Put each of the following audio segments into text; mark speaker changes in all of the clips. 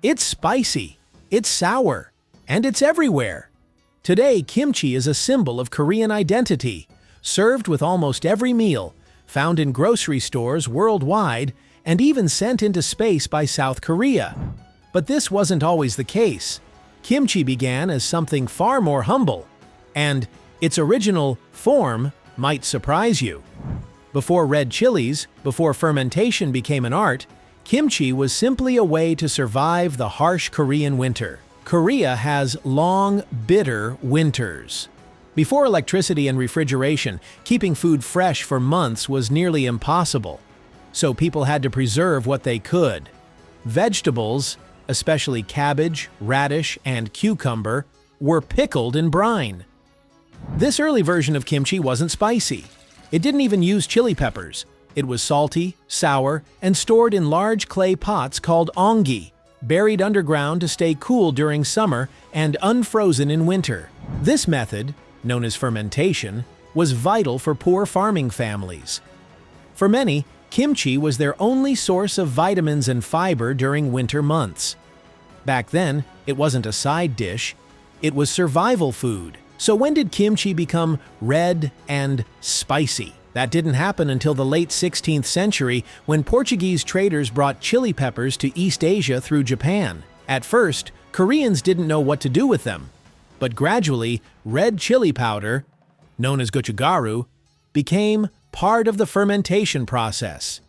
Speaker 1: It's spicy, it's sour, and it's everywhere. Today, kimchi is a symbol of Korean identity, served with almost every meal, found in grocery stores worldwide, and even sent into space by South Korea. But this wasn't always the case. Kimchi began as something far more humble, and its original form might surprise you. Before red chilies, before fermentation became an art, kimchi was simply a way to survive the harsh Korean winter. Korea has long, bitter winters. Before electricity and refrigeration, keeping food fresh for months was nearly impossible. So people had to preserve what they could. Vegetables, especially cabbage, radish, and cucumber, were pickled in brine. This early version of kimchi wasn't spicy. It didn't even use chili peppers. It was salty, sour, and stored in large clay pots called ongi, buried underground to stay cool during summer and unfrozen in winter. This method, known as fermentation, was vital for poor farming families. For many, kimchi was their only source of vitamins and fiber during winter months. Back then, it wasn't a side dish, it was survival food. So when did kimchi become red and spicy? That didn't happen until the late 16th century when Portuguese traders brought chili peppers to East Asia through Japan. At first, Koreans didn't know what to do with them. But gradually, red chili powder, known as gochugaru, became part of the fermentation process.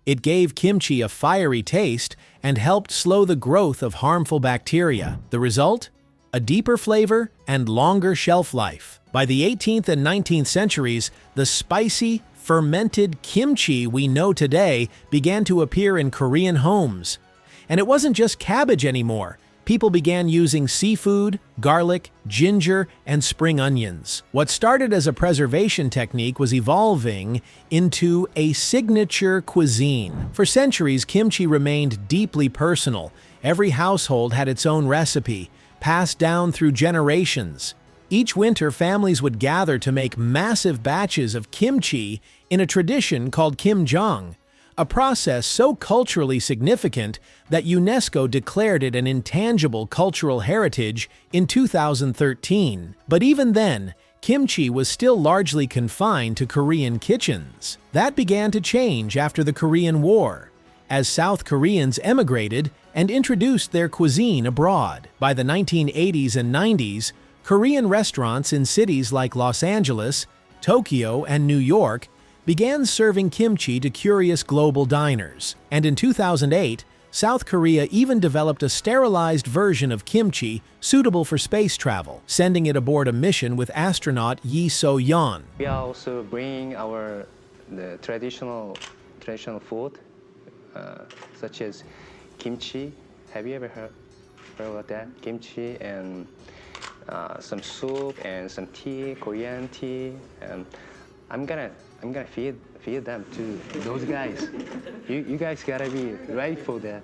Speaker 1: It gave kimchi a fiery taste and helped slow the growth of harmful bacteria. The result? A deeper flavor and longer shelf life. By the 18th and 19th centuries, the spicy, fermented kimchi we know today began to appear in Korean homes. And it wasn't just cabbage anymore. People began using seafood, garlic, ginger, and spring onions. What started as a preservation technique was evolving into a signature cuisine. For centuries, kimchi remained deeply personal. Every household had its own recipe, passed down through generations. Each winter, families would gather to make massive batches of kimchi in a tradition called kimjang, a process so culturally significant that UNESCO declared it an intangible cultural heritage in 2013. But even then, kimchi was still largely confined to Korean kitchens. That began to change after the Korean War, as South Koreans emigrated and introduced their cuisine abroad. By the 1980s and 90s, Korean restaurants in cities like Los Angeles, Tokyo, and New York began serving kimchi to curious global diners. And in 2008, South Korea even developed a sterilized version of kimchi suitable for space travel, sending it aboard a mission with astronaut Yi So-yeon.
Speaker 2: We are also bringing the traditional food, such as kimchi. Have you ever heard about that? Kimchi and some soup and some tea, Korean tea. I'm gonna feed them to those guys. You guys gotta be ready for that.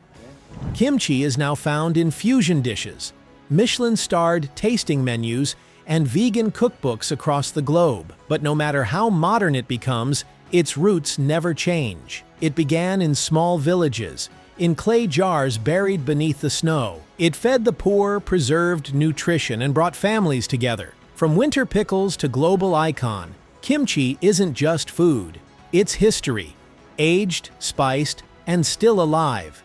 Speaker 1: Kimchi is now found in fusion dishes, Michelin-starred tasting menus, and vegan cookbooks across the globe. But no matter how modern it becomes, its roots never change. It began in small villages, in clay jars buried beneath the snow. It fed the poor, preserved nutrition, and brought families together. From winter pickles to global icon, kimchi isn't just food, it's history, aged, spiced, and still alive.